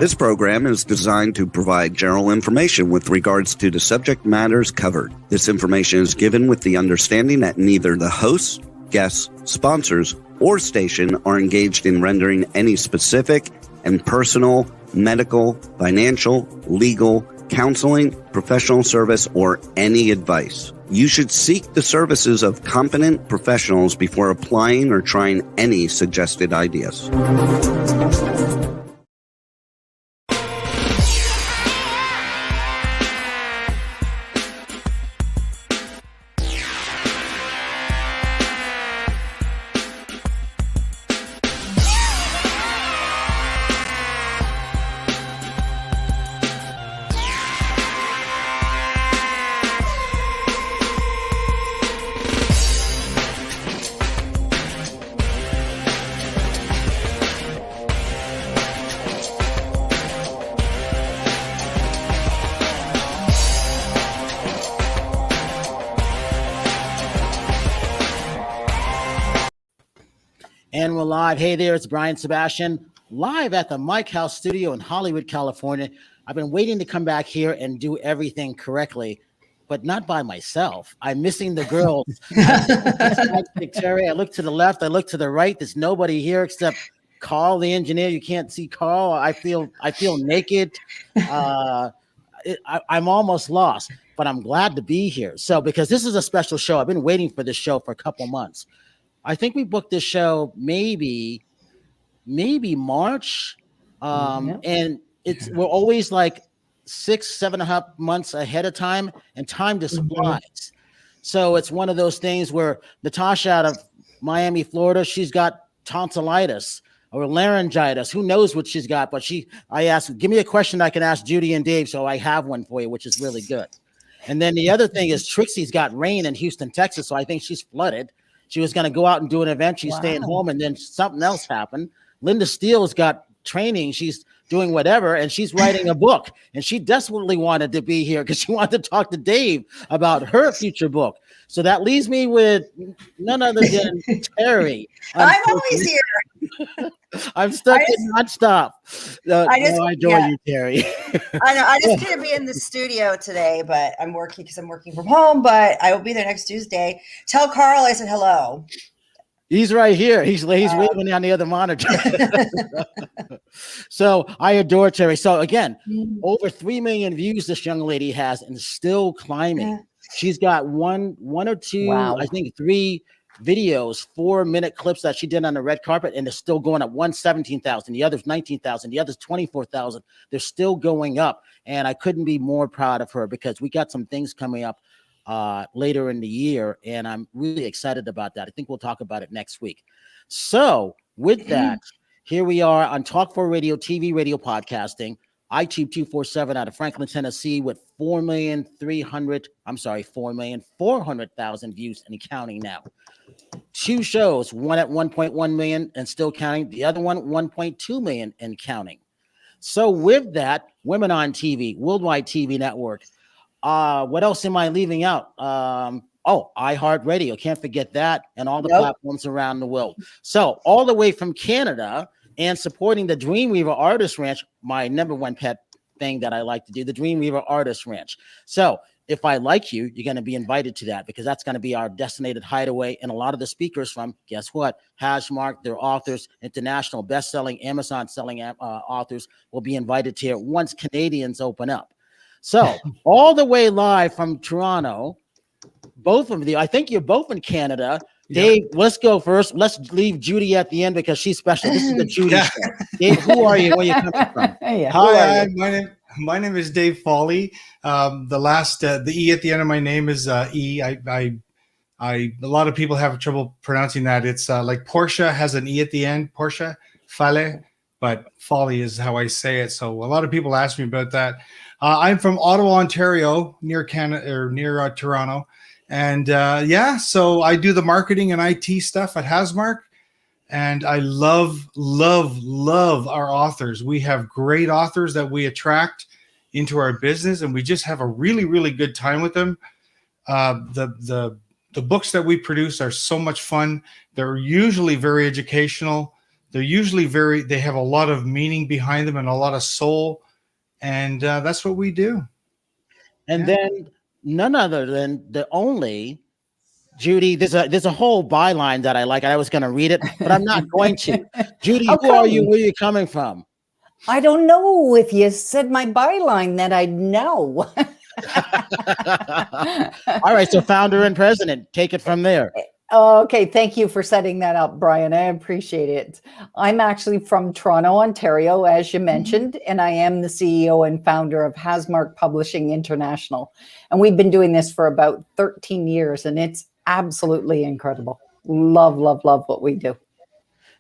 This program is designed to provide general information with regards to the subject matters covered. This information is given with the understanding that neither the hosts, guests, sponsors, or station are engaged in rendering any specific and personal, medical, financial, legal, counseling, professional service, or any advice. You should seek the services of competent professionals before applying or trying any suggested ideas. And we're live. Hey there, it's Brian Sebastian, live at the Mike House studio in Hollywood, California. I've been waiting to come back here and do everything correctly, but not by myself. I'm missing the girls. Terri, I look to the left, I look to the right. There's nobody here except Carl, the engineer. You can't see Carl. I feel naked. I'm almost lost, but I'm glad to be here. So, because this is a special show, I've been waiting for this show for a couple months. I think we booked this show maybe March, and we're always like 6-7.5 months ahead of time, and time just flies. So it's one of those things where Nathasha out of Miami, Florida, she's got tonsillitis or laryngitis. Who knows what she's got? But I asked, give me a question I can ask Judy and Dave, so I have one for you, which is really good. And then the other thing is Trixie's got rain in Houston, Texas, so I think she's flooded. She was going to go out and do an event. She's staying home, and then something else happened. Linda Steele's got training. She's doing whatever, and she's writing a book. And she desperately wanted to be here because she wanted to talk to Dave about her future book. So that leaves me with none other than Terri. I'm always here. I'm stuck in nonstop. I adore you, Terri. I know. I just couldn't be in the studio today, but I'm working because I'm working from home. But I will be there next Tuesday. Tell Carl I said hello. He's right here. He's waving on the other monitor. So I adore Terri. So again, over 3 million views this young lady has, and still climbing. Yeah. She's got one or two, I think 3 videos, 4-minute clips that she did on the red carpet, and they're still going up. One 17,000, the other's 19,000, the other's 24,000. They're still going up, and I couldn't be more proud of her because we got some things coming up later in the year, and I'm really excited about that. I think we'll talk about it next week. So with that, here we are on Talk 4 Radio, TV, radio, podcasting. iTube 247 out of Franklin, Tennessee, with 4,400,000 views and counting now. 2 shows, one at 1.1 million and still counting. The other one, 1.2 million and counting. So with that, Women on TV, Worldwide TV Network. What else am I leaving out? iHeartRadio, can't forget that, and all the platforms around the world. So all the way from Canada, and supporting the Dreamweaver Artist Ranch, my number one pet thing that I like to do, the Dreamweaver Artist Ranch. So if I like you, you're going to be invited to that because that's going to be our designated hideaway. And a lot of the speakers from, guess what, Hasmark, their authors, international best-selling, Amazon-selling authors will be invited to here once Canadians open up. So all the way live from Toronto, both of you, I think you're both in Canada. Dave, let's go first. Let's leave Judy at the end because she's special. This is the Judy show. Dave, who are you? Where are you coming from? Hi, my name is Dave Foley. The E at the end of my name is E. A lot of people have trouble pronouncing that. It's like Porsche has an E at the end, Porsche, Fale, but Foley is how I say it. So a lot of people ask me about that. I'm from Ottawa, Ontario, near Canada or near Toronto. And so I do the marketing and IT stuff at Hasmark, and I love our authors. We have great authors that we attract into our business, and we just have a really, really good time with them. The books that we produce are so much fun. They're usually very educational. They're usually they have a lot of meaning behind them and a lot of soul. And that's what we do. And then none other than the only Judy. There's a whole byline that I like. I was going to read it, but I'm not going to. Judy, who are you? Where are you coming from? I don't know. If you said my byline, that I'd know. All right. So founder and president, take it from there. Okay. Thank you for setting that up, Brian. I appreciate it. I'm actually from Toronto, Ontario, as you mentioned, and I am the CEO and founder of Hasmark Publishing International. And we've been doing this for about 13 years, and it's absolutely incredible. Love, love, love what we do.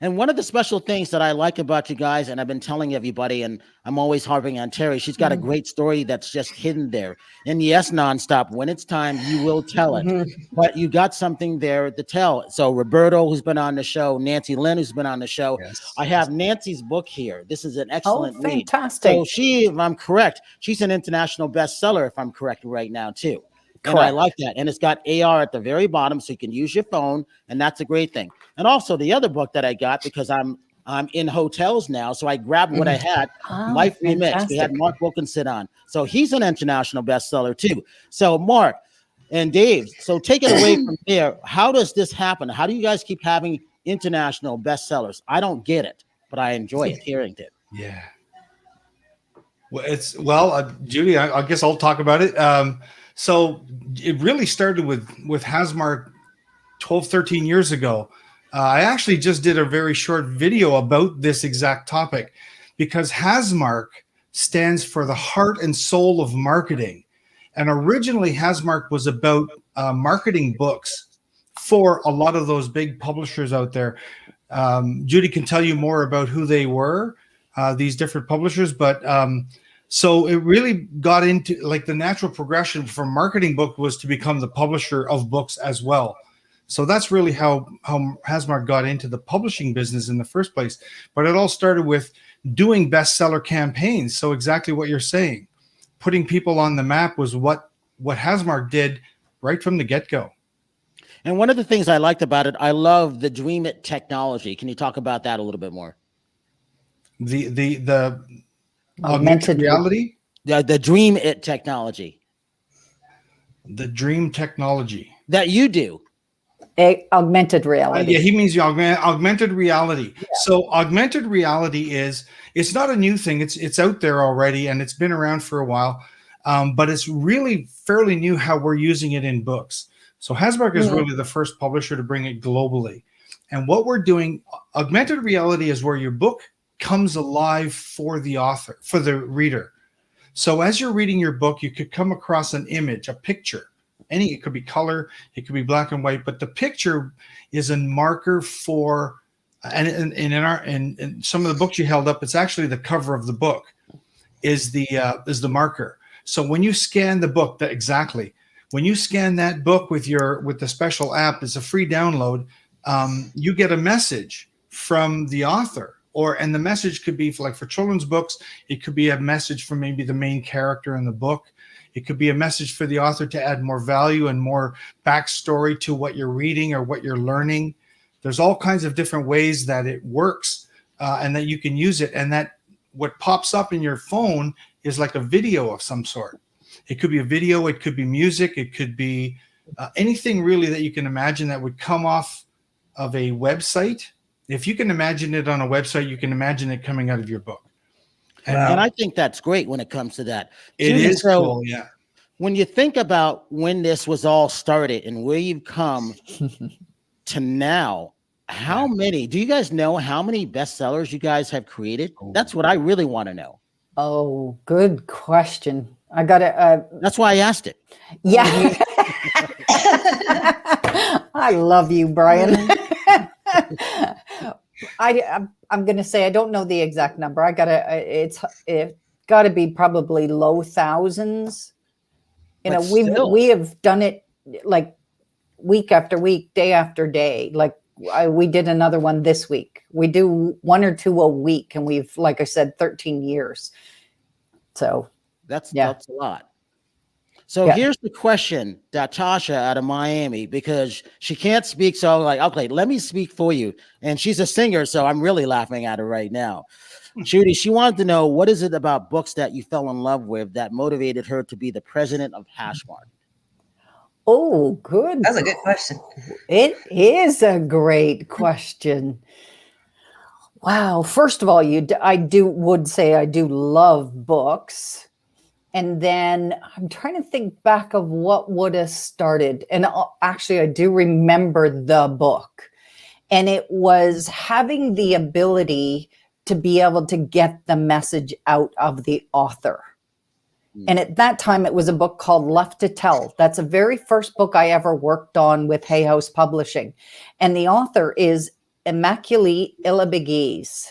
And one of the special things that I like about you guys, and I've been telling everybody, and I'm always harping on Terri, she's got a great story that's just hidden there. And yes, nonstop, when it's time, you will tell it. But you got something there to tell. So Roberto, who's been on the show, Nancy Lynn, who's been on the show. Yes. I have Nancy's book here. This is an excellent read. Fantastic. So she, if I'm correct, she's an international bestseller, if I'm correct right now, too. And I like that. And it's got AR at the very bottom, so you can use your phone, and that's a great thing. And also the other book that I got, because I'm in hotels now, so I grabbed what I had, Life Remix. We had Mark Wilkinson on. So he's an international bestseller too. So Mark and Dave, so take it away from there. How does this happen? How do you guys keep having international bestsellers? I don't get it, but I enjoy it, hearing it. Yeah. Well, Judy, I guess I'll talk about it. So it really started with Hasmark 12, 13 years ago. I actually just did a very short video about this exact topic, because Hasmark stands for the heart and soul of marketing. And originally Hasmark was about marketing books for a lot of those big publishers out there. Judy can tell you more about who they were, these different publishers, but so it really got into, like, the natural progression from marketing book was to become the publisher of books as well. So that's really how Hasmark got into the publishing business in the first place. But it all started with doing bestseller campaigns. So exactly what you're saying, putting people on the map was what Hasmark did right from the get-go. And one of the things I liked about it, I love the Dream It technology. Can you talk about that a little bit more? The augmented reality? The Dream It technology. The dream technology. That you do. Augmented reality. Yeah, he means the augmented reality. Yeah. So augmented reality it's not a new thing. It's out there already, and it's been around for a while. But it's really fairly new how we're using it in books. So Hasmark is really the first publisher to bring it globally. And what we're doing, augmented reality is where your book comes alive for the author, for the reader. So as you're reading your book, you could come across an image, a picture. It could be color, it could be black and white, but the picture is a marker for, and in some of the books you held up, it's actually the cover of the book is the marker. So when you scan the book, when you scan that book with the special app, it's a free download, you get a message from the author. And the message could be for children's books, it could be a message from maybe the main character in the book. It could be a message for the author to add more value and more backstory to what you're reading or what you're learning. There's all kinds of different ways that it works and that you can use it. And that what pops up in your phone is like a video of some sort. It could be a video, it could be music, it could be anything really that you can imagine that would come off of a website. If you can imagine it on a website, you can imagine it coming out of your book. And I think that's great when it comes to that. It is cool, yeah. When you think about when this was all started and where you've come to now, do you guys know how many bestsellers you guys have created? That's what I really want to know. Oh, good question. I got to. That's why I asked it. Yeah. I love you, Brian. I'm going to say I don't know the exact number. It's got to be probably low thousands. We have done it like week after week, day after day. Like we did another one this week. We do 1 or 2 a week, and we've, like I said, 13 years. So that's a lot. So here's the question, Nathasha out of Miami, because she can't speak. So I'm like, okay, let me speak for you. And she's a singer, so I'm really laughing at her right now. Judy, she wanted to know, what is it about books that you fell in love with that motivated her to be the president of Hasmark? Oh, good. That's a good question. It is a great question. Wow. First of all, I would say I do love books. And then I'm trying to think back of what would have started. And actually, I do remember the book. And it was having the ability to be able to get the message out of the author. And at that time, it was a book called Left to Tell. That's the very first book I ever worked on with Hasmark Publishing. And the author is Immaculée Ilabigis.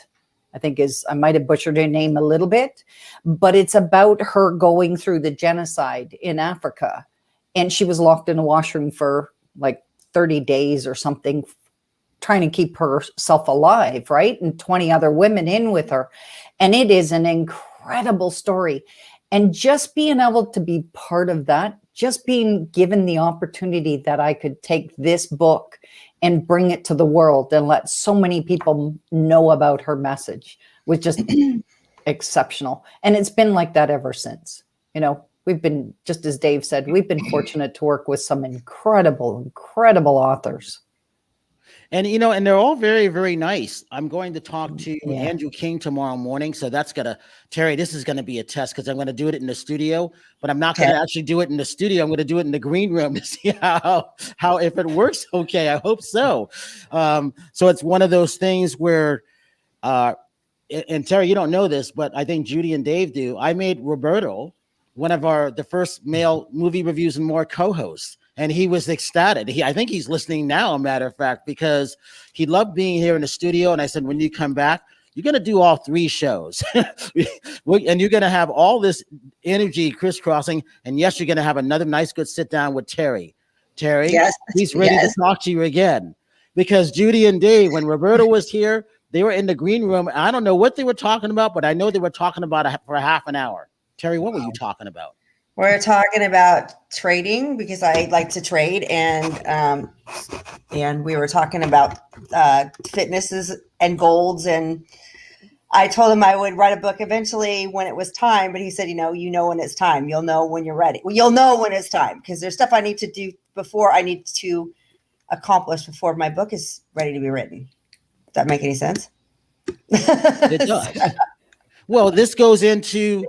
I might have butchered her name a little bit, but it's about her going through the genocide in Africa. And she was locked in a washroom for like 30 days or something, trying to keep herself alive, right? And 20 other women in with her. And it is an incredible story. And just being able to be part of that, just being given the opportunity that I could take this book and bring it to the world and let so many people know about her message was just exceptional. And it's been like that ever since. We've been, just as Dave said, we've been fortunate to work with some incredible, incredible authors. And, and they're all very, very nice. I'm going to talk to Andrew King tomorrow morning. So that's Terri, this is going to be a test because I'm going to do it in the studio, but I'm not going to actually do it in the studio. I'm going to do it in the green room to see how if it works. Okay. I hope so. So it's one of those things where, and Terri, you don't know this, but I think Judy and Dave do. I made Roberto one of the first male movie reviews and more co-hosts. And he was ecstatic. I think he's listening now, a matter of fact, because he loved being here in the studio. And I said, when you come back, you're going to do all 3 shows. And you're going to have all this energy crisscrossing. And yes, you're going to have another nice, good sit down with Terri. Terri, yes, he's ready to talk to you again. Because Judy and Dave, when Roberto was here, they were in the green room. I don't know what they were talking about, but I know they were talking about it for a half an hour. Terri, what were you talking about? We're talking about trading because I like to trade, and we were talking about fitnesses and golds, and I told him I would write a book eventually when it was time, but he said, you know when it's time. You'll know when you're ready. Well, you'll know when it's time because there's stuff I need to do before I need to accomplish before my book is ready to be written. Does that make any sense? It does. Well, this goes into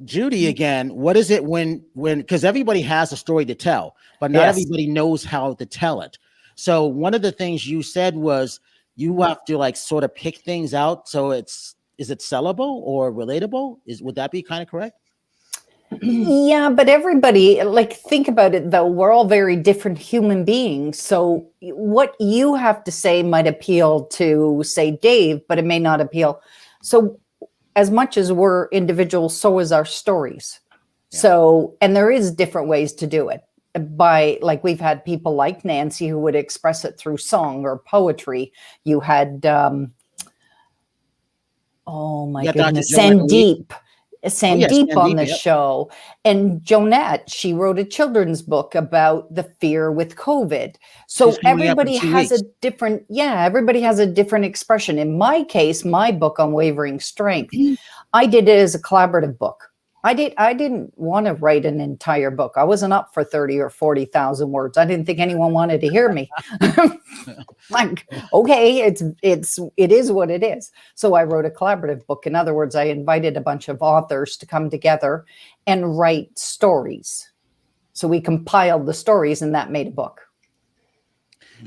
Judy again. What is it when because everybody has a story to tell, but not everybody knows how to tell it. So one of the things you said was you have to sort of pick things out. So is it sellable or relatable? Would that be kind of correct? Yeah, but everybody, think about it though. We're all very different human beings. So what you have to say might appeal to, say, Dave, but it may not appeal. So as much as we're individuals, so is our stories. Yeah. So, and there is different ways to do it. We've had people like Nancy who would express it through song or poetry. You had, goodness, Sandeep on the show. And Jonette, she wrote a children's book about the fear with COVID. So everybody has a different expression. In my case, my book, Unwavering Strength, I did it as a collaborative book. I didn't want to write an entire book. I wasn't up for 30 or 40,000 words. I didn't think anyone wanted to hear me. Okay, it is what it is. So I wrote a collaborative book. In other words, I invited a bunch of authors to come together and write stories. So we compiled the stories and that made a book.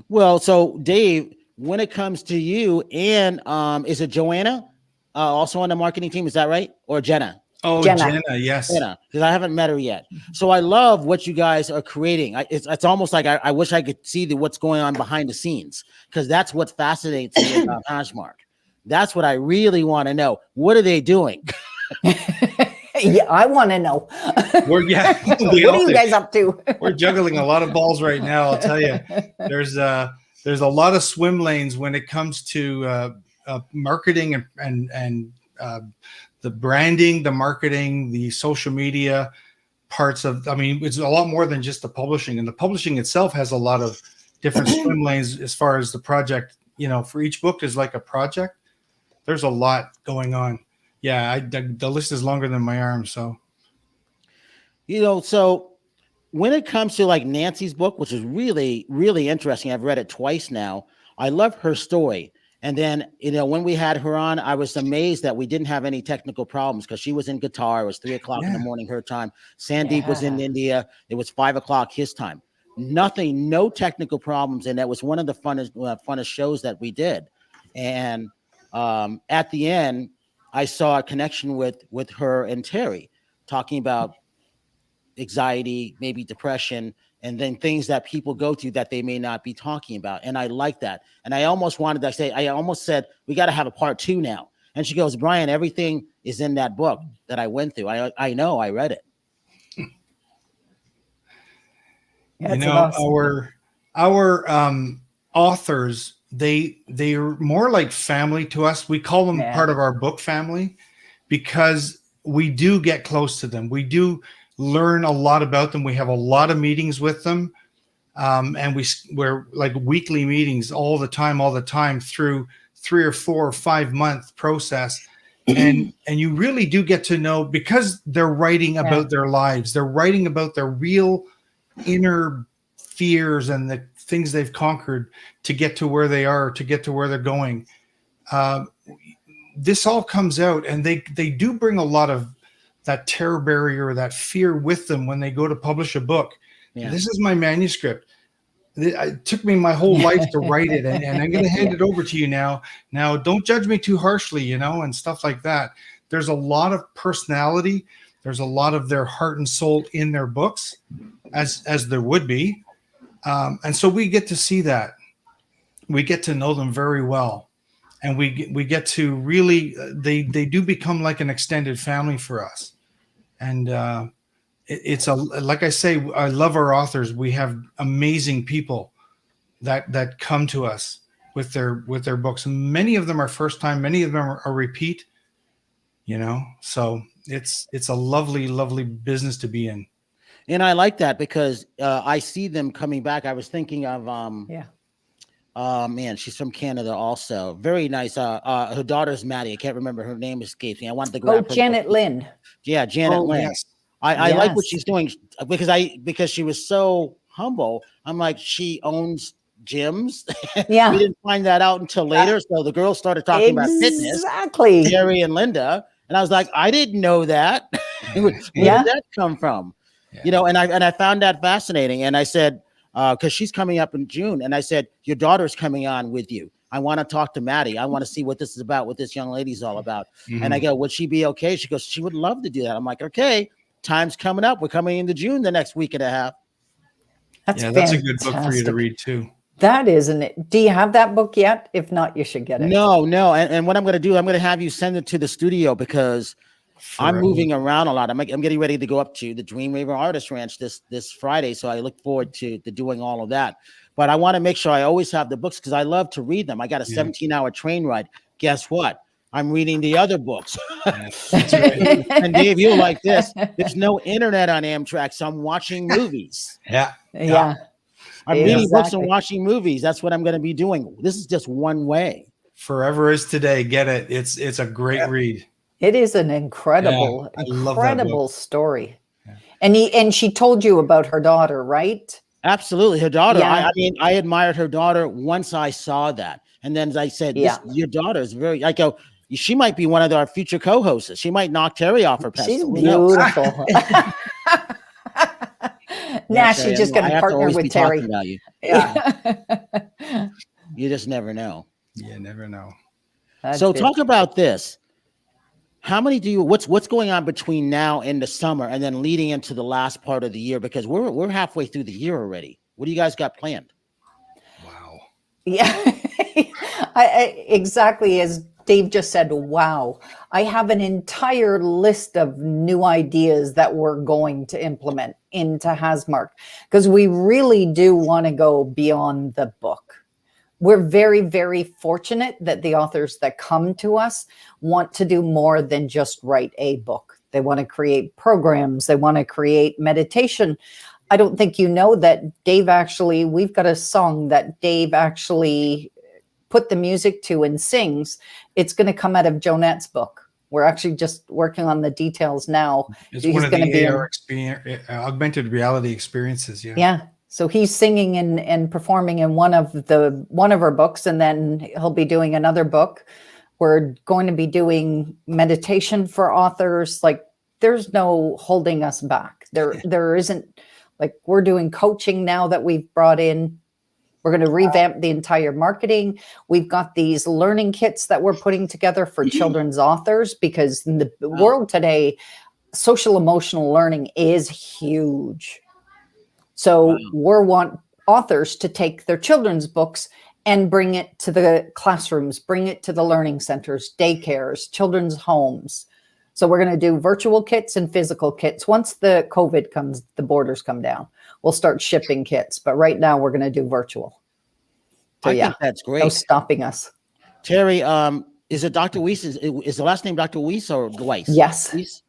Well, so Dave, when it comes to you and is it Joanna also on the marketing team? Is that right? Or Jenna? Oh, Jenna, yes. Jenna, because I haven't met her yet. So I love what you guys are creating. It's almost like I wish I could see what's going on behind the scenes, because that's what fascinates me about Hasmark. That's what I really want to know. What are they doing? Yeah, I want to know. What are you guys up to? We're juggling a lot of balls right now. I'll tell you, there's a lot of swim lanes when it comes to marketing and the branding, the marketing, the social media, parts of, I mean, it's a lot more than just the publishing, and the publishing itself has a lot of different swim lanes as far as the project, you know, for each book is like a project. There's a lot going on. Yeah. The list is longer than my arm. So, you know, so when it comes to like Nancy's book, which is really, really interesting, I've read it twice now. I love her story. And then, you know, when we had her on, I was amazed that we didn't have any technical problems because she was in Qatar. It was 3:00 in the morning, her time. Sandeep was in India. It was 5:00 his time. Nothing, no technical problems. And that was one of the funnest shows that we did. And at the end, I saw a connection with her and Terri talking about anxiety, maybe depression, and then things that people go through that they may not be talking about. And I like that. And I almost said, we got to have a part 2 now. And she goes, Brian, everything is in that book that I went through. I know, I read it. You know, our authors, they're more like family to us. We call them part of our book family because we do get close to them. We do learn a lot about them. We have a lot of meetings with them. And we're like weekly meetings all the time through 3 or 4 or 5 month process. And you really do get to know, because they're writing about their lives. They're writing about their real inner fears and the things they've conquered to get to where they are, to get to where they're going. This all comes out, and they do bring a lot of that terror barrier or that fear with them when they go to publish a book. Yeah. This is my manuscript. It took me my whole life to write it, and I'm going to hand it over to you now. Now, don't judge me too harshly, you know, and stuff like that. There's a lot of personality. There's a lot of their heart and soul in their books, as there would be. And so we get to see that. We get to know them very well. And we get to really, they do become like an extended family for us. And it's like I say, I love our authors. We have amazing people that come to us with their books. Many of them are first time. Many of them are repeat. You know, so it's a lovely, lovely business to be in. And I like that because I see them coming back. I was thinking of man, she's from Canada also. Very nice. Her daughter's Maddie. I can't remember, her name escapes me. I wanted to grab her. Janet Lynn. Yeah, Janet Lynn. Yes. I like what she's doing because she was so humble. I'm like, she owns gyms. Yeah. We didn't find that out until later. So the girls started talking about fitness. Exactly. Terri and Linda. And I was like, I didn't know that. Where did that come from? Yeah. You know, and I found that fascinating. And I said, because she's coming up in June, and I said, your daughter's coming on with you. I want to talk to Maddie. I want to see what this is about, what this young lady's all about. Mm-hmm. And I go, would she be okay? She goes, she would love to do that. I'm like, okay, time's coming up. We're coming into June the next week and a half. That's a good book for you to read too. That isn't it. Do you have that book yet? If not, you should get it. No. And what I'm going to do, I'm going to have you send it to the studio because I'm moving around a lot. I'm getting ready to go up to the Dreamweaver Artist Ranch this Friday. So I look forward to doing all of that. But I want to make sure I always have the books because I love to read them. I got a 17-hour train ride. Guess what? I'm reading the other books. That's right. And Dave, you'll like this. There's no internet on Amtrak, so I'm watching movies. Yeah. I'm reading books and watching movies. That's what I'm going to be doing. This is just one way. Forever is Today. Get it. It's a great read. It is an incredible story. Yeah. And she told you about her daughter, right? Absolutely. Her daughter. Yeah. I mean, I admired her daughter once I saw that. And then I said, your daughter is very, I go, she might be one of our future co-hosts. She might knock Terri off her pedestal. She's beautiful. Now she's just going to partner with Terri. About you. Yeah. You just never know. You never know. So talk about this. How many what's going on between now and the summer and then leading into the last part of the year? Because we're halfway through the year already. What do you guys got planned? Wow. Yeah, exactly as Dave just said. Wow. I have an entire list of new ideas that we're going to implement into Hasmark because we really do want to go beyond the book. We're very, very fortunate that the authors that come to us want to do more than just write a book. They want to create programs. They want to create meditation. I don't think you know that Dave actually, we've got a song that Dave actually put the music to and sings. It's going to come out of Jonette's book. We're actually just working on the details now. It's one of the AR augmented reality experiences. Yeah. Yeah. So he's singing and performing in one of her books, and then he'll be doing another book. We're going to be doing meditation for authors. Like, there's no holding us back. There isn't, like, we're doing coaching now that we've brought in. We're going to revamp the entire marketing. We've got these learning kits that we're putting together for children's authors, because in the world today, social emotional learning is huge. So we want authors to take their children's books and bring it to the classrooms, bring it to the learning centers, daycares, children's homes. So we're going to do virtual kits and physical kits. Once the COVID comes, the borders come down, we'll start shipping kits. But right now we're going to do virtual. So I think that's great. No stopping us. Terri, is it Dr. Weiss? Is the last name Dr. Weiss or Weiss? Yes. Weiss?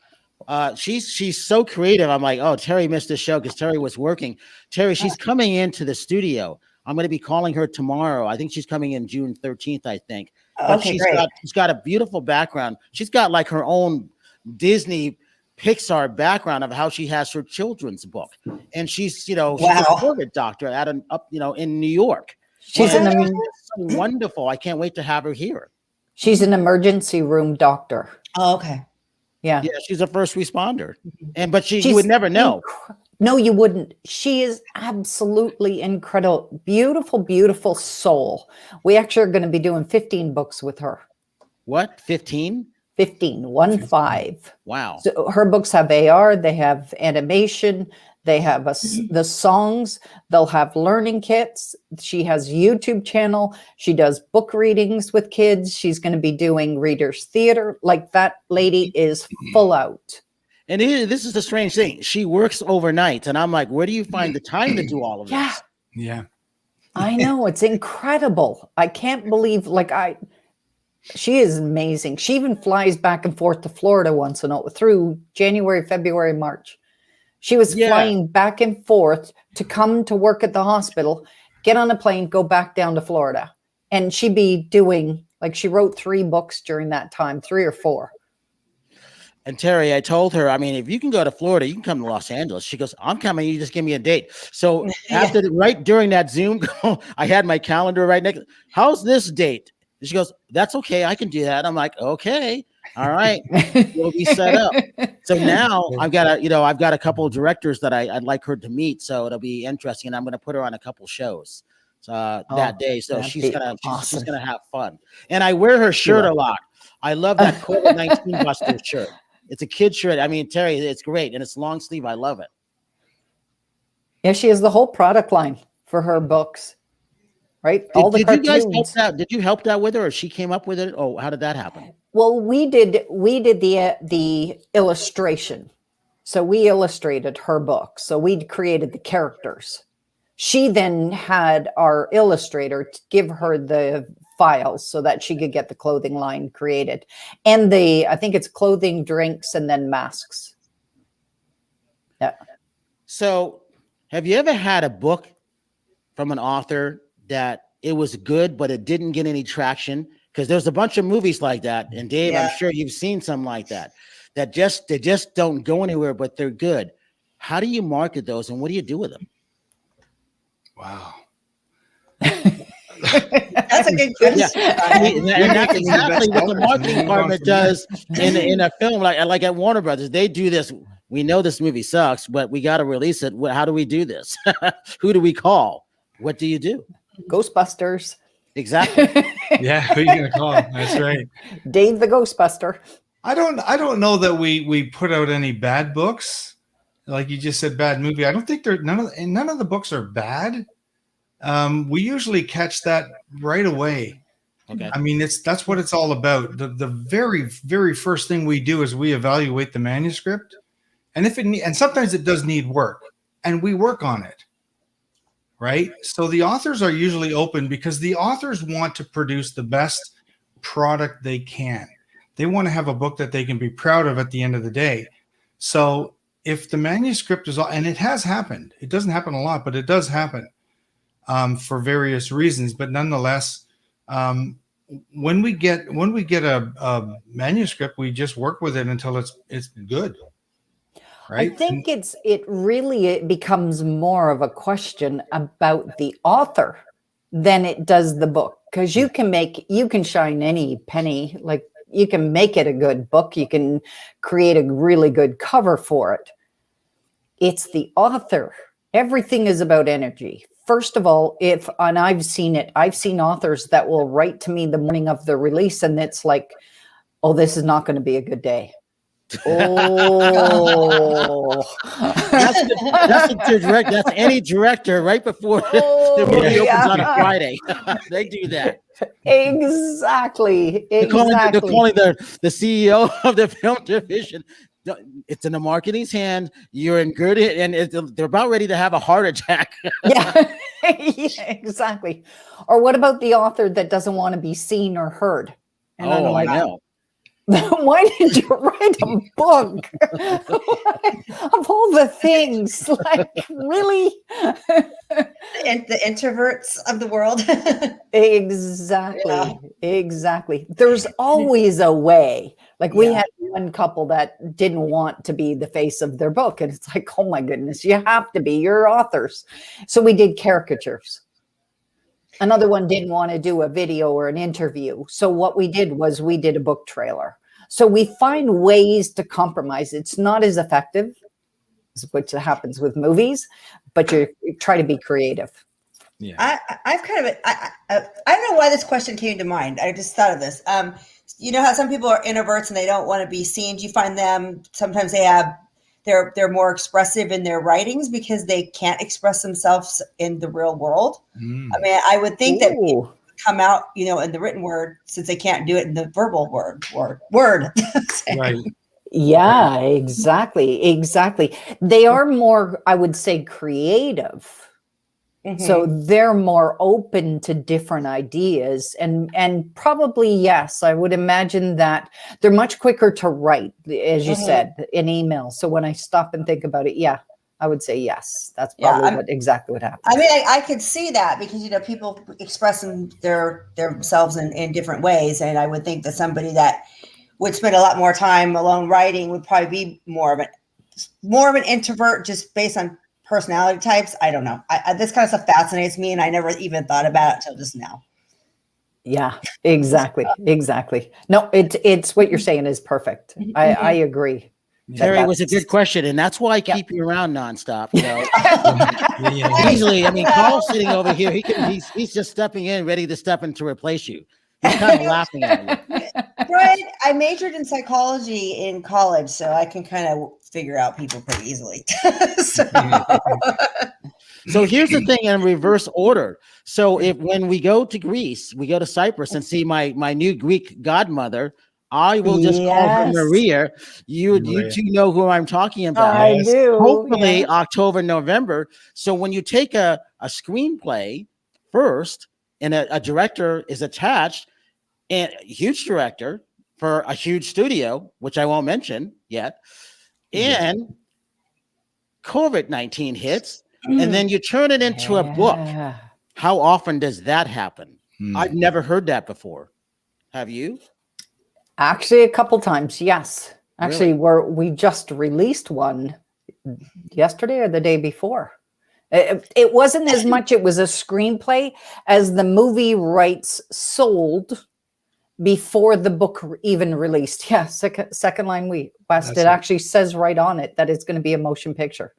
She's so creative. I'm like, oh, Terri missed the show because Terri was working. Terri, she's coming into the studio. I'm going to be calling her tomorrow. I think she's coming in June 13th, I think. But Okay, great. She's got a beautiful background. She's got like her own Disney Pixar background of how she has her children's book. And she's, she's a COVID doctor in New York. She's so wonderful. I can't wait to have her here. She's an emergency room doctor. Oh, okay. Yeah. Yeah, she's a first responder. But you would never know. No, you wouldn't. She is absolutely incredible. Beautiful, beautiful soul. We actually are going to be doing 15 books with her. What? 15? 15. 15. Wow. So her books have AR, they have animation, they have the songs, they'll have learning kits. She has a YouTube channel. She does book readings with kids. She's going to be doing readers theater. Like, that lady is full out. And this is the strange thing. She works overnight. And I'm like, where do you find the time to do all of this? Yeah. I know. It's incredible. I can't believe, she is amazing. She even flies back and forth to Florida once through January, February, March. She was flying back and forth to come to work at the hospital, get on a plane, go back down to Florida. And she'd be doing, she wrote 3 books during that time, 3 or 4. And Terri, I told her, if you can go to Florida, you can come to Los Angeles. She goes, I'm coming. You just give me a date. So right during that Zoom call, I had my calendar right next. How's this date? And she goes, that's okay. I can do that. I'm like, okay. All right. We'll be set up. So now I've got a couple of directors that I'd like her to meet. So it'll be interesting. And I'm going to put her on a couple shows that day. So she's going to have fun. And I wear her shirt a lot. I love that COVID-19 Buster shirt. It's a kid shirt. Terri, it's great. And it's long sleeve. I love it. Yeah, she has the whole product line for her books. Right? Did you guys help out? Did you help out with her, or she came up with it? Oh, how did that happen? Well, we did the illustration. So we illustrated her book. So we created the characters. She then had our illustrator give her the files so that she could get the clothing line created. And I think it's clothing, drinks, and then masks. Yeah. So have you ever had a book from an author that it was good, but it didn't get any traction? Because there's a bunch of movies like that. And Dave, I'm sure you've seen some like that, they just don't go anywhere, but they're good. How do you market those, and what do you do with them? Wow. That's a good question. And that's exactly what the marketing department does in a film. Like at Warner Brothers, they do this. We know this movie sucks, but we got to release it. How do we do this? Who do we call? What do you do? Ghostbusters. Exactly. Yeah, who are you gonna call? That's right. Dave the Ghostbuster. I don't know that we put out any bad books. Like you just said, bad movie. I don't think none of the books are bad. We usually catch that right away. Okay. That's what it's all about. The very, very first thing we do is we evaluate the manuscript, and and sometimes it does need work, and we work on it. Right. So the authors are usually open because the authors want to produce the best product they can. They want to have a book that they can be proud of at the end of the day. So if the manuscript is all, and it has happened, it doesn't happen a lot, but it does happen for various reasons. But nonetheless, when we get a manuscript, we just work with it until it's good. Right? I think it becomes more of a question about the author than it does the book, because you can shine any penny. Like, you can make it a good book, you can create a really good cover for it. It's the author. Everything is about energy. First of all, and I've seen authors that will write to me the morning of the release, and it's like, oh, this is not going to be a good day. Oh, that's any director right before the movie opens on a Friday. They do that. Exactly. They're calling the CEO of the film division. It's in the marketing's hand. You're in good, and they're about ready to have a heart attack. Yeah. Yeah, exactly. Or what about the author that doesn't want to be seen or heard? And I know. Why did you write a book of all the things? Like, really? The introverts of the world. Exactly. Yeah. Exactly. There's always a way. Like, we had one couple that didn't want to be the face of their book. And it's like, oh my goodness, you have to be. You're authors. So we did caricatures. Another one didn't want to do a video or an interview. So what we did was we did a book trailer. So we find ways to compromise. It's not as effective, which happens with movies, but you try to be creative. Yeah. I've kind of, I don't know why this question came to mind. I just thought of this. You know how some people are introverts and they don't want to be seen. Do you find them, sometimes they're more expressive in their writings because they can't express themselves in the real world? I mean, I would think that people would come out, in the written word, since they can't do it in the verbal word. Right. Yeah, exactly. They are more, I would say, creative. Mm-hmm. So they're more open to different ideas, and probably, yes, I would imagine that they're much quicker to write, as you said, an email. So when I stop and think about it, I would say yes. That's probably exactly what happened. I mean, I could see that because, people expressing themselves in different ways. And I would think that somebody that would spend a lot more time alone writing would probably be more of an introvert, just based on personality types. I don't know. This kind of stuff fascinates me, and I never even thought about it until just now. Yeah, exactly. No, it's what you're saying is perfect. I agree. Terri, was a good question, and that's why I keep you around nonstop. Easily, I mean, Carl's sitting over here. He's just stepping in, ready to step in to replace you. He's kind of laughing at you. Right. I majored in psychology in college, so I can kind of figure out people pretty easily. So here's the thing in reverse order. So when we go to Greece, we go to Cyprus and see my new Greek godmother, I will just call her Maria. You two know who I'm talking about. I do. Hopefully October, November. So when you take a screenplay first and a director is attached, and a huge director for a huge studio, which I won't mention yet, and COVID-19 hits, and then you turn it into a book. How often does that happen? I've never heard that before. Have you? Actually, a couple times, yes. Actually, we just released one yesterday or the day before. It wasn't as much, it was a screenplay, as the movie rights sold before the book even released. Yeah, second line west. It actually says right on it that it's going to be a motion picture.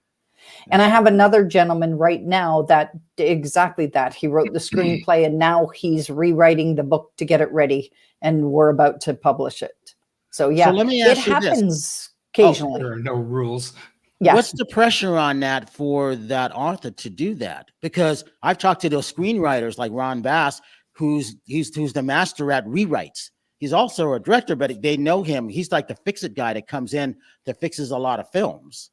And I have another gentleman right now that exactly that. He wrote the screenplay and now he's rewriting the book to get it ready, and we're about to publish it. So yeah, let me ask it you happens occasionally. There are no rules. Yeah. What's the pressure on that for that author to do that? Because I've talked to those screenwriters like Ron Bass, who's the master at rewrites. He's also a director, but they know him. He's like the fix-it guy that comes in that fixes a lot of films.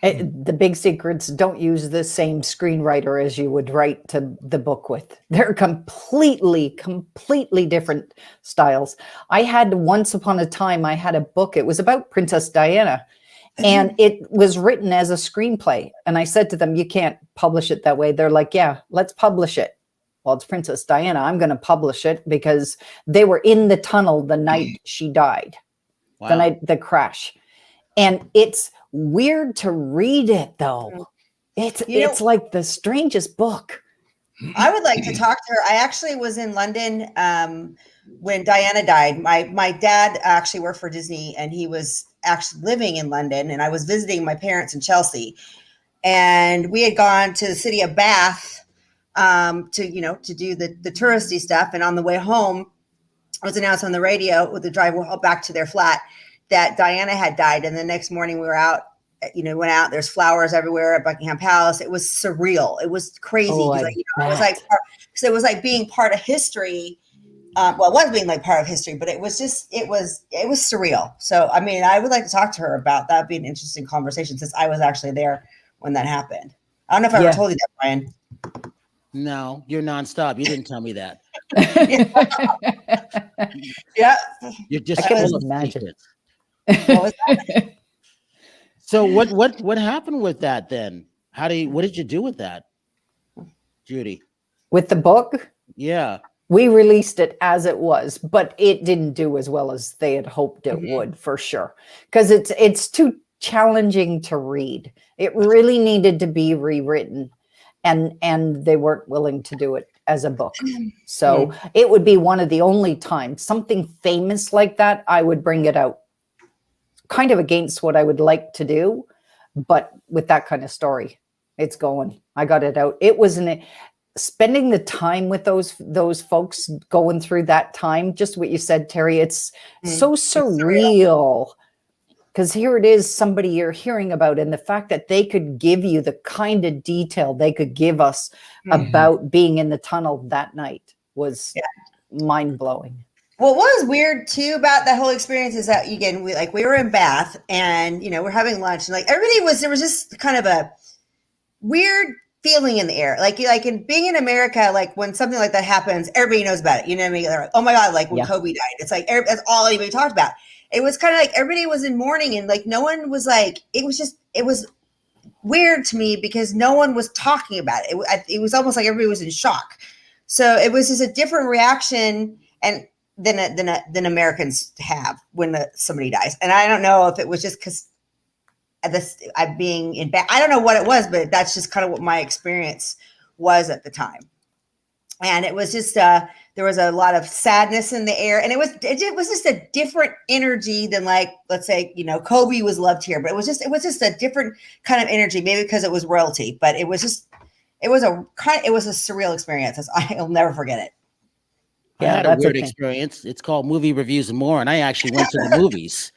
The big secrets, don't use the same screenwriter as you would write to the book with. They're completely different styles. I had once upon a time, I had a book. It was about Princess Diana, and it was written as a screenplay. And I said to them, you can't publish it that way. They're like, yeah, let's publish it. Well, it's Princess Diana. I'm going to publish it, because they were in the tunnel the night she died, the night the crash. And it's weird to read it, though. It's like the strangest book. I would like to talk to her. I actually was in London when Diana died. My dad actually worked for Disney, and he was actually living in London, and I was visiting my parents in Chelsea. And we had gone to the city of Bath to do the touristy stuff. And on the way home, it was announced on the radio with the drive back to their flat that Diana had died. And the next morning we were out, went out, there's flowers everywhere at Buckingham Palace. It was surreal. It was crazy. It was like being part of history. It was being like part of history, but it was surreal. So, I mean, I would like to talk to her about that. It'd be an interesting conversation, since I was actually there when that happened. I don't know if I ever told you that, Brian. No, you're nonstop. You didn't tell me that. Yeah. You're just full of magic. What was that? So what happened with that then? What did you do with that, Judy? With the book? Yeah. We released it as it was, but it didn't do as well as they had hoped it would, for sure. Because it's too challenging to read. It really needed to be rewritten, and they weren't willing to do it as a book. So it would be one of the only times something famous like that, I would bring it out. Kind of against what I would like to do, but with that kind of story, it's going. I got it out. It was spending the time with those folks going through that time. Just what you said, Terri. It's so surreal, because here it is, somebody you're hearing about, and the fact that they could give you the kind of detail they could give us about being in the tunnel that night was mind blowing. Well, what was weird too about that whole experience is that, again, we were in Bath, and we're having lunch, and there was just kind of a weird feeling in the air, like in being in America, like when something like that happens, everybody knows about it. You know what I mean? They're like, oh my God, like when Kobe died, it's like that's all anybody talked about. It was kind of like everybody was in mourning, and like no one was like, it was weird to me because no one was talking about it. It was almost like everybody was in shock. So it was just a different reaction than Americans have when somebody dies. And I don't know if it was just because I'm being in back. I don't know what it was, but that's just kind of what my experience was at the time. And it was just there was a lot of sadness in the air, and it was just a different energy than, like, let's say, Kobe was loved here, but it was just a different kind of energy, maybe because it was royalty, but it was a surreal experience. I'll never forget it. I had a weird experience. It's called Movie Reviews and More, and I actually went to the movies.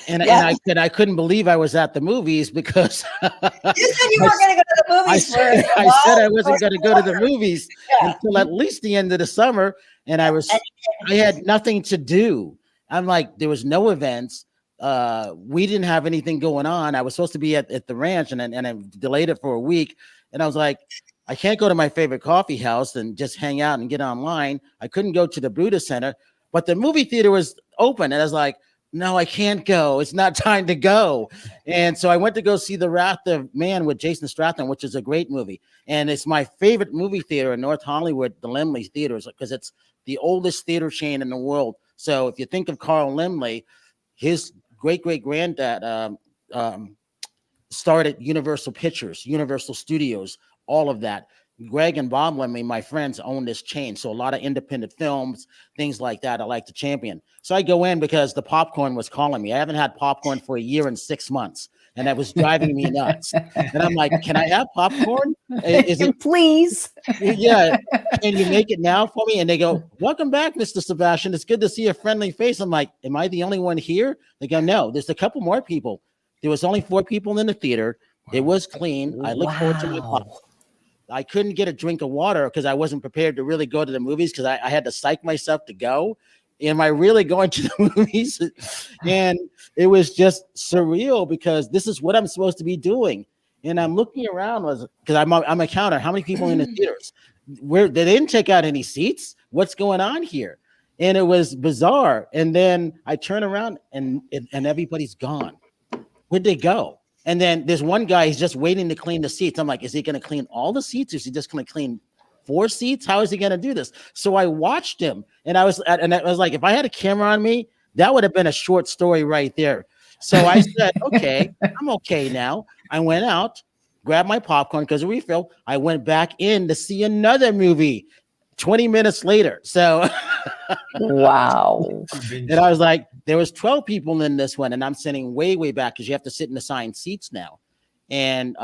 And I couldn't believe I was at the movies because you said you weren't going to go to the movies. I said I wasn't going to go to the movies until at least the end of the summer, and I had nothing to do. I'm like, there was no events. We didn't have anything going on. I was supposed to be at the ranch, and I delayed it for a week. And I was like, I can't go to my favorite coffee house and just hang out and get online. I couldn't go to the Buddha Center, but the movie theater was open, and I was like, no, I can't go. It's not time to go. And so I went to go see The Wrath of Man with Jason Statham, which is a great movie. And it's my favorite movie theater in North Hollywood, the Laemmle Theaters, because it's the oldest theater chain in the world. So if you think of Carl Laemmle, his great-great-granddad started Universal Pictures, Universal Studios, all of that. Greg and Bob Laemmle, my friends, own this chain. So a lot of independent films, things like that, I like to champion. So I go in because the popcorn was calling me. I haven't had popcorn for a year and 6 months, and that was driving me nuts. And I'm like, can I have popcorn? Is it please? Yeah. Can you make it now for me? And they go, welcome back, Mr. Sebastian. It's good to see a friendly face. I'm like, am I the only one here? They go, no, there's a couple more people. There was only 4 people in the theater. It was clean. I look forward to my popcorn. I couldn't get a drink of water because I wasn't prepared to really go to the movies because I had to psych myself to go. am I really going to the movies? And it was just surreal because this is what I'm supposed to be doing. And I'm looking around because I'm a counter. How many people in the theaters? Where they didn't take out any seats? What's going on here? And it was bizarre. And then I turn around and everybody's gone. Where'd they go? And then there's one guy, he's just waiting to clean the seats. I'm like, is he going to clean all the seats? Or is he just going to clean 4 seats? How is he going to do this? So I watched him, and I was like, if I had a camera on me, that would have been a short story right there. So I said, okay, I'm okay now. I went out, grabbed my popcorn because of refill. I went back in to see another movie 20 minutes later. So wow. And I was like, there was 12 people in this one, and I'm sitting way, way back because you have to sit in assigned seats now. And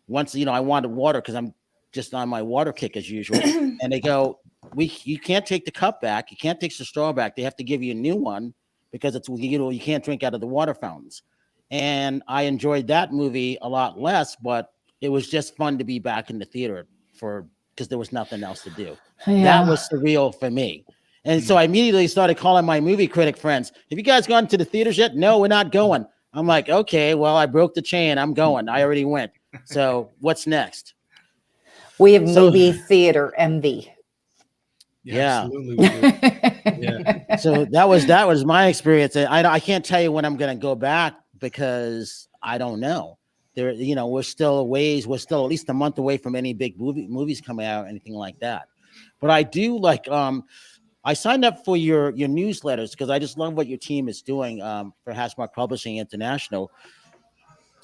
once, I wanted water because I'm just on my water kick as usual. And they go, you can't take the cup back. You can't take the straw back. They have to give you a new one because it's, you can't drink out of the water fountains. And I enjoyed that movie a lot less, but it was just fun to be back in the theater because there was nothing else to do. Yeah. That was surreal for me. And so I immediately started calling my movie critic friends. Have you guys gone to the theaters yet? No, we're not going. I'm like, okay, well, I broke the chain. I'm going. I already went. So what's next? We have movie theater envy. Yeah. Absolutely. We do. Yeah. So that was my experience. I can't tell you when I'm going to go back because I don't know. We're still a ways. We're still at least a month away from any big movies coming out or anything like that. But I do like, I signed up for your newsletters because I just love what your team is doing for Hasmark Publishing International.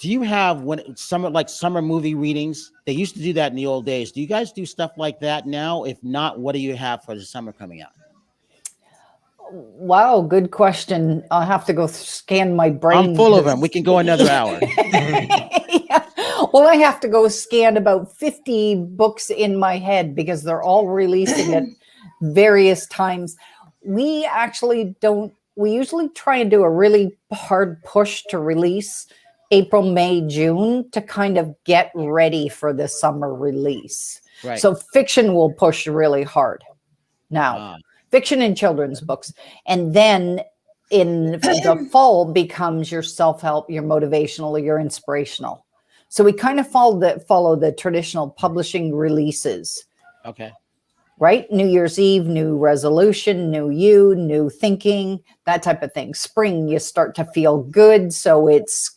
Do you have summer movie readings? They used to do that in the old days. Do you guys do stuff like that now? If not, what do you have for the summer coming out? Wow, good question. I'll have to go scan my brain. I'm full of them. We can go another hour. Yeah. Well, I have to go scan about 50 books in my head because they're all releasing at various times. We usually try and do a really hard push to release April, May, June to kind of get ready for the summer release. Right. So fiction will push really hard now. Fiction and children's books. And then in the fall becomes your self-help, your motivational, your inspirational. So we kind of follow the traditional publishing releases. Okay. Right? New Year's Eve, new resolution, new you, new thinking, that type of thing. Spring, you start to feel good. So it's,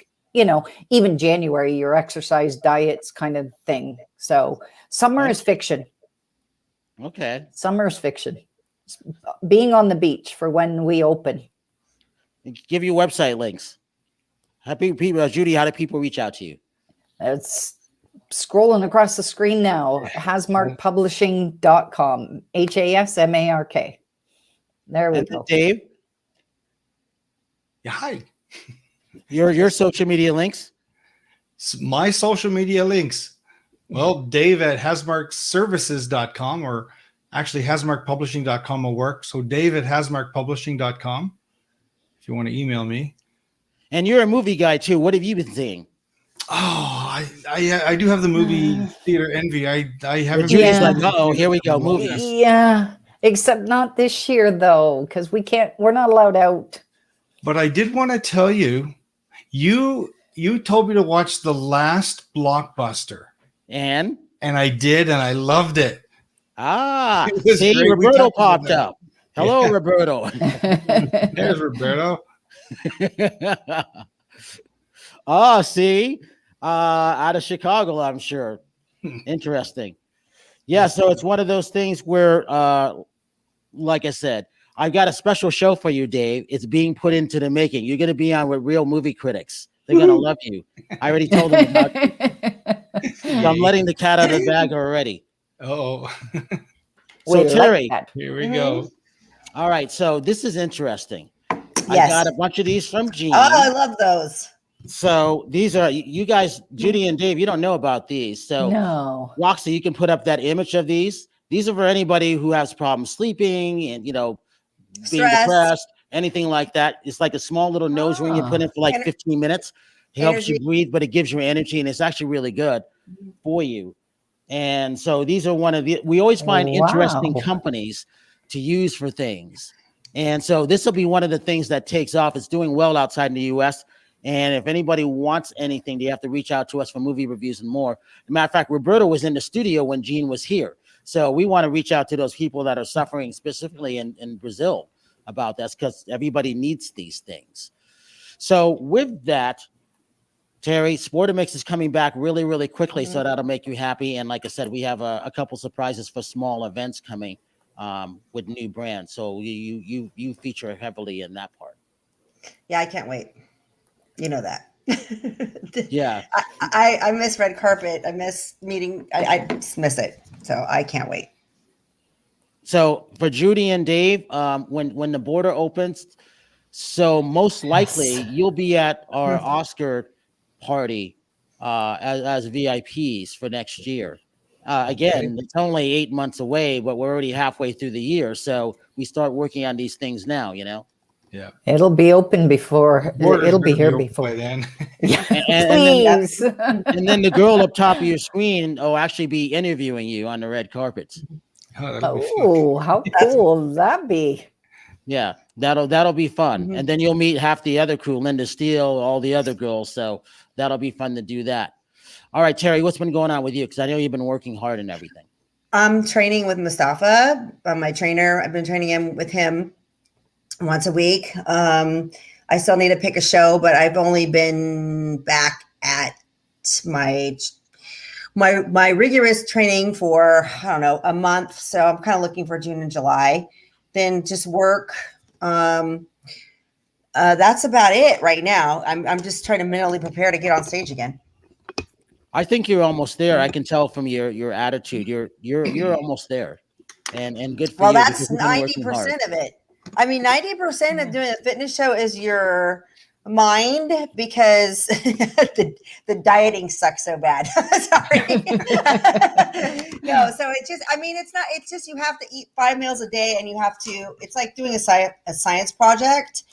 even January, your exercise diets kind of thing. So summer is fiction. Okay. Summer is fiction. Being on the beach for when we open. Give you website links. Judy, how do people reach out to you? It's scrolling across the screen now. Hasmarkpublishing.com. HASMARK. There we go. Dave? Yeah, hi. Your social media links? My social media links. Well, Dave at hasmarkservices.com, or actually hasmarkpublishing.com will work. So Dave at hasmarkpublishing.com if you want to email me. And you're a movie guy too. What have you been seeing? Oh, I do have the movie theater envy. I haven't. Judy's like, here we go, movies. Yeah, except not this year though, because we're not allowed out. But I did want to tell you, you told me to watch the last Blockbuster, and I did, and I loved it. See, great. Roberto popped up. Hello, yeah. Roberto. There's Roberto. See, out of Chicago, I'm sure. Interesting. Yeah, so it's one of those things where, like I said, I've got a special show for you, Dave. It's being put into the making. You're going to be on with real movie critics. They're going to love you. I already told them about you. So I'm letting the cat out of the bag already. Oh. So Terri, here we go. All right, so this is interesting. Yes. I got a bunch of these from Gynn. Oh, I love those. So these are, you guys, Judy and Dave, you don't know about these. So no. Roxy, you can put up that image of these. These are for anybody who has problems sleeping and, being depressed, anything like that. It's like a small little nose ring you put in for like 15 minutes. It helps you breathe, but it gives you energy, and it's actually really good for you. And so these are we always find interesting companies to use for things. And so this will be one of the things that takes off. It's doing well outside in the US. And if anybody wants anything, they have to reach out to us for movie reviews and more. As a matter of fact, Roberto was in the studio when Gynn was here. So we want to reach out to those people that are suffering specifically in Brazil about this, because everybody needs these things. So with that, Terri, Sportamix is coming back really, really quickly. So that'll make you happy. And like I said, we have a couple surprises for small events coming with new brands. So you feature heavily in that part. Yeah, I can't wait. You know that. Yeah. I miss red carpet. I miss meeting. I just miss it. So I can't wait. So for Judy and Dave, when the border opens, so most likely you'll be at our Oscar party as VIPs for next year. Again, it's only 8 months away, but we're already halfway through the year. So we start working on these things now, you know? Yeah. It'll be open before. It'll be here before then. Please. And then the girl up top of your screen will actually be interviewing you on the red carpets. Oh, how cool will that be? Yeah, that'll be fun. And then you'll meet half the other crew, Linda Steele, all the other girls. So that'll be fun to do that. All right, Terri, what's been going on with you? Because I know you've been working hard and everything. I'm training with Mustafa, my trainer. I've been training with him once a week. I still need to pick a show, but I've only been back at my rigorous training for, I don't know, a month. So I'm kind of looking for June and July. Then just work. That's about it right now. I'm just trying to mentally prepare to get on stage again. I think you're almost there. I can tell from your attitude. You're almost there, and good for you. Well, that's 90% of it. I mean, 90% of doing a fitness show is your mind, because the dieting sucks so bad. Sorry. No, so it's just, I mean, it's just you have to eat 5 meals a day, and it's like doing a science project.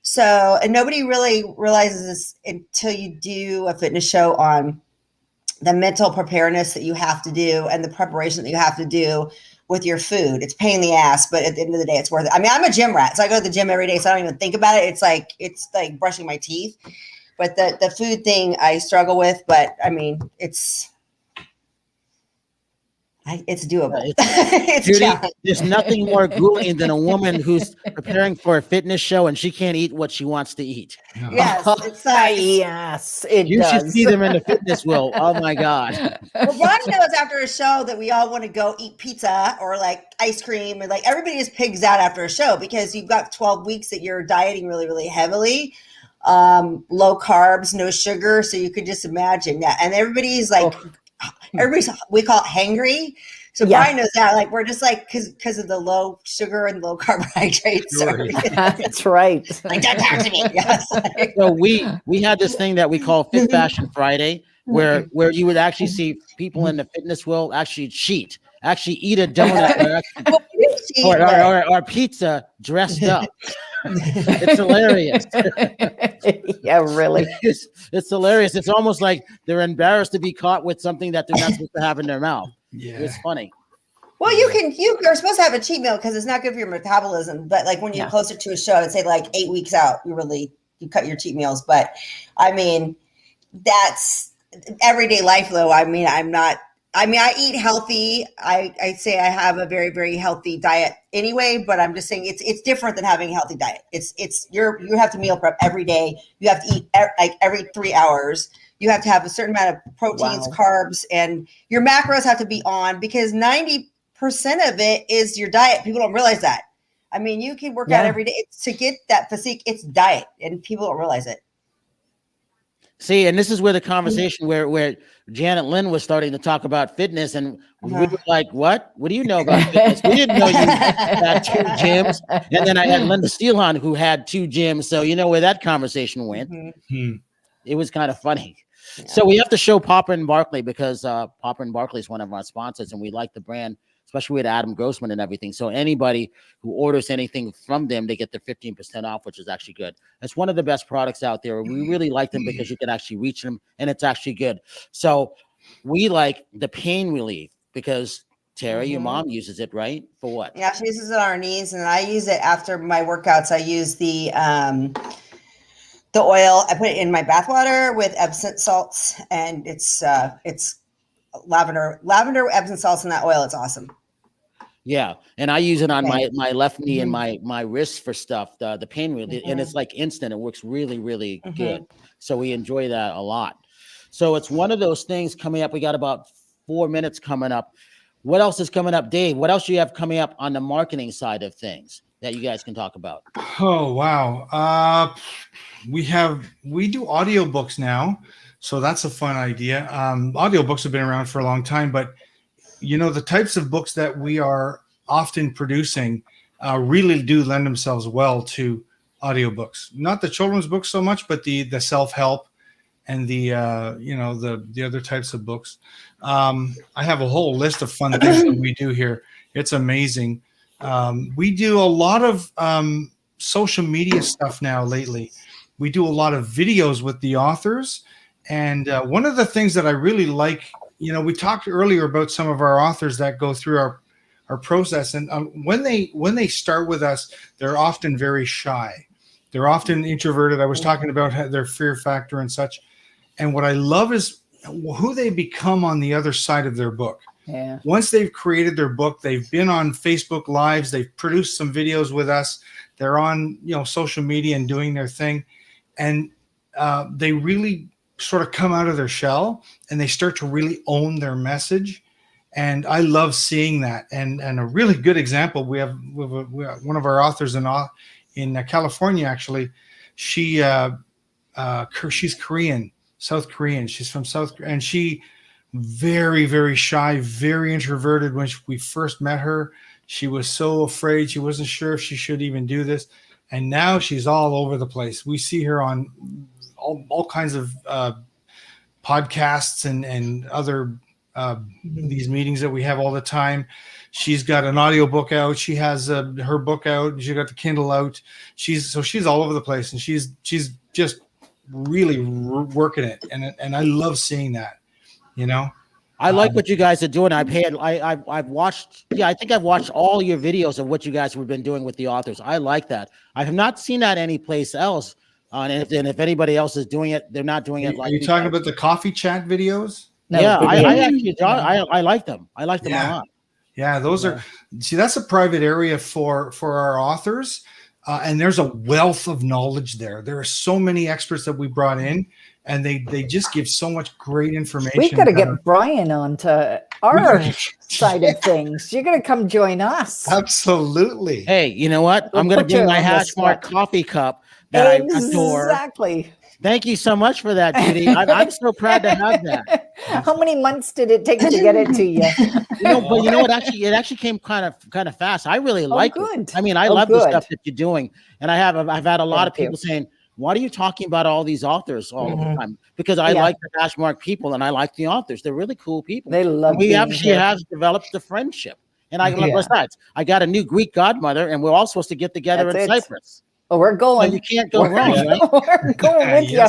So, and nobody really realizes this until you do a fitness show on the mental preparedness that you have to do and the preparation that you have to do with your food. It's a pain in the ass, but at the end of the day, it's worth it. I mean, I'm a gym rat, so I go to the gym every day, so I don't even think about it. It's like brushing my teeth. But the food thing I struggle with, but I mean, it's doable. It's Judy, there's nothing more grueling than a woman who's preparing for a fitness show and she can't eat what she wants to eat. Yes, yes, you does. should see them in the fitness world. Oh my God. Well, Brian knows after a show that we all want to go eat pizza or like ice cream, and like everybody just pigs out after a show, because you've got 12 weeks that you're dieting really, really heavily. Low carbs, no sugar. So you could just imagine that. And everybody's like, we call it hangry. So Brian knows that, like, we're just like, because of the low sugar and low carbohydrates. Sure. That's right. Like, don't talk to me. Yes. So we had this thing that we call Fit Fashion Friday, where you would actually see people in the fitness world actually cheat, actually eat a donut or pizza dressed up. It's hilarious. Yeah, really. It's hilarious. It's almost like they're embarrassed to be caught with something that they're not supposed to have in their mouth. Yeah, it's funny. Well, you're supposed to have a cheat meal because it's not good for your metabolism. But like when you're closer to a show, I'd say like 8 weeks out, you cut your cheat meals. But I mean, that's everyday life though. I mean, I eat healthy. I say I have a very, very healthy diet anyway, but I'm just saying it's different than having a healthy diet. You have to meal prep every day. You have to eat like every 3 hours. You have to have a certain amount of proteins, carbs, and your macros have to be on, because 90% of it is your diet. People don't realize that. I mean, you can work out every day to get that physique. It's diet, and people don't realize it. See, and this is where the conversation where Janet Lynn was starting to talk about fitness, and we were like, what do you know about fitness? We didn't know you had 2 gyms. And then I had Linda Steele on, who had 2 gyms. So you know where that conversation went. It was kind of funny. Yeah. So we have to show Popper and Barkley, because Popper and Barkley is one of our sponsors, and we like the brand, especially with Adam Grossman and everything. So anybody who orders anything from them, they get the 15% off, which is actually good. It's one of the best products out there. We really like them because you can actually reach them, and it's actually good. So we like the pain relief, because Terri, your mom uses it, right? For what? Yeah, she uses it on her knees, and I use it after my workouts. I use the oil. I put it in my bath water with Epsom salts, and it's lavender Epsom salts in that oil. It's awesome. Yeah, and I use it on my left knee and my wrist for stuff, the pain relief, and it's like instant. It works really, really good. So we enjoy that a lot. So it's one of those things coming up. We got about 4 minutes coming up. What else is coming up, Dave? What else do you have coming up on the marketing side of things that you guys can talk about? Oh, wow. We do audiobooks now. So that's a fun idea. Audiobooks have been around for a long time, but the types of books that we are often producing really do lend themselves well to audiobooks. Not the children's books so much, but the self-help and the other types of books. I have a whole list of fun things that we do here. It's amazing. We do a lot of social media stuff now lately. We do a lot of videos with the authors. And one of the things that I really like, we talked earlier about some of our authors that go through our process. And when they start with us, they're often very shy. They're often introverted. I was talking about their fear factor and such. And what I love is who they become on the other side of their book. Yeah. Once they've created their book, they've been on Facebook Lives, they've produced some videos with us. They're on, social media and doing their thing. And they really sort of come out of their shell and they start to really own their message. And I love seeing that. And a really good example, we have one of our authors in California, actually. She's Korean, South Korean. She's from South Korea, and she very, very shy, very introverted. When we first met her, she was so afraid. She wasn't sure if she should even do this. And now she's all over the place. We see her on all kinds of podcasts and other these meetings that we have all the time. She's got an audiobook out. She has her book out. She got the Kindle out. She's all over the place, and she's just really working it. And I love seeing that. I like what you guys are doing. I've watched. Yeah, I think I've watched all your videos of what you guys have been doing with the authors. I like that. I have not seen that anyplace else. And if anybody else is doing it, they're not doing it like. Are you talking about the coffee chat videos? No, yeah, I actually I like them. I like them a lot. Yeah, those are. See, that's a private area for our authors, and there's a wealth of knowledge there. There are so many experts that we brought in, and they just give so much great information. We got to get Brian onto our side of things. You're going to come join us. Absolutely. Hey, you know what? I'm going to bring my Hasmark coffee cup that I adore. Exactly. Thank you so much for that, Judy. I'm so proud to have that. How many months did it take to get it to you? But you know what? It actually came kind of fast. I really like it. I mean, I love the stuff that you're doing, and I've had a lot of people saying, "Why are you talking about all these authors all the time?" Because I like the Hasmark people, and I like the authors. They're really cool people. They love. We actually have developed a friendship, and besides, I got a new Greek godmother, and we're all supposed to get together in Cyprus. Oh, we're going. So you can't go wrong, right? We're going with you.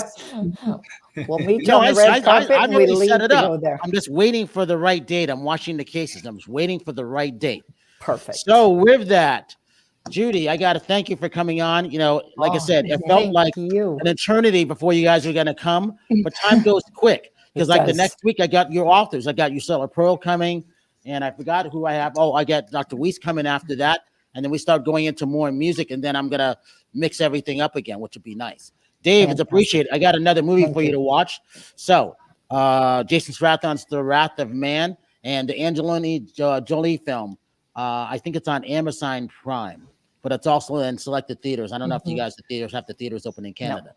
We'll meet you on the red carpet. I've already set it up. Go there. I'm just waiting for the right date. I'm watching the cases. I'm just waiting for the right date. Perfect. So with that, Judy, I got to thank you for coming on. Like I said, it felt like an eternity before you guys were going to come, but time goes quick because the next week I got your authors. I got Yusela Pearl coming, and I forgot who I have. Oh, I got Dr. Weiss coming after that. And then we start going into more music, and then I'm going to mix everything up again, which would be nice. Dave, it's appreciated. I got another movie for you to watch. So, Jason Stratton's The Wrath of Man and the Angelina Jolie film. I think it's on Amazon Prime, but it's also in selected theaters. I don't know if you guys have the theaters open in Canada.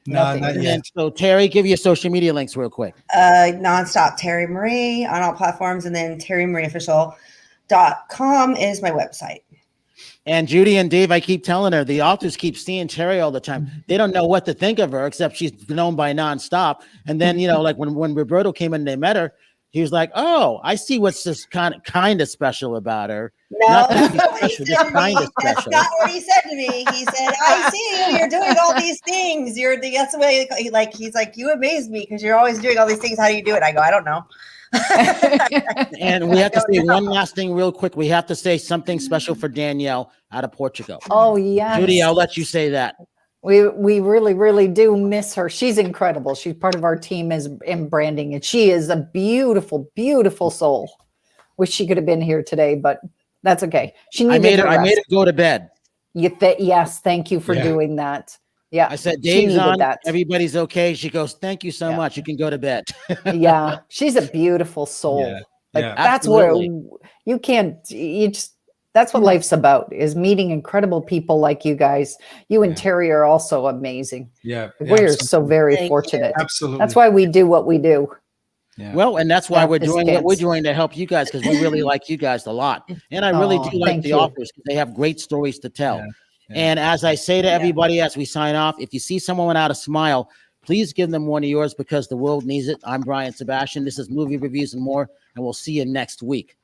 No, not yet. So, Terri, give your social media links real quick. Nonstop Terri Marie on all platforms, and then terrimarieofficial.com is my website. And Judy and Dave, I keep telling her, the authors keep seeing Terri all the time. They don't know what to think of her, except she's known by Nonstop. And then, like when Roberto came in and they met her, he was like, "Oh, I see what's just kind of special about her." No, not special, just kind of that's special. not what he said to me. He said, "I see you're doing all these things. That's the way." He's like, "You amaze me because you're always doing all these things. How do you do it?" I go, "I don't know. And we have to say one last thing real quick. We have to say something special for Danielle out of Portugal. Oh, yes. Judy, I'll let you say that. We really, really do miss her. She's incredible. She's part of our team in branding, and she is a beautiful, beautiful soul. Wish she could have been here today, but that's okay. She needed I made her go to bed. Yes, thank you for doing that. Yeah, I said, Dave's on. Everybody's okay. She goes, thank you so much. You can go to bed. Yeah, she's a beautiful soul. Yeah, that's absolutely. where that's what life's about, is meeting incredible people like you guys. You and Terri are also amazing. Yeah. We're so very fortunate. Absolutely. That's why we do what we do. Yeah. Well, and that's why we're doing what we're doing to help you guys, because we really like you guys a lot. And I really do like the authors, because they have great stories to tell. Yeah. And as I say to everybody as we sign off, if you see someone without a smile, please give them one of yours, because the world needs it. I'm Brian Sebastian. This is Movie Reviews and More, and we'll see you next week.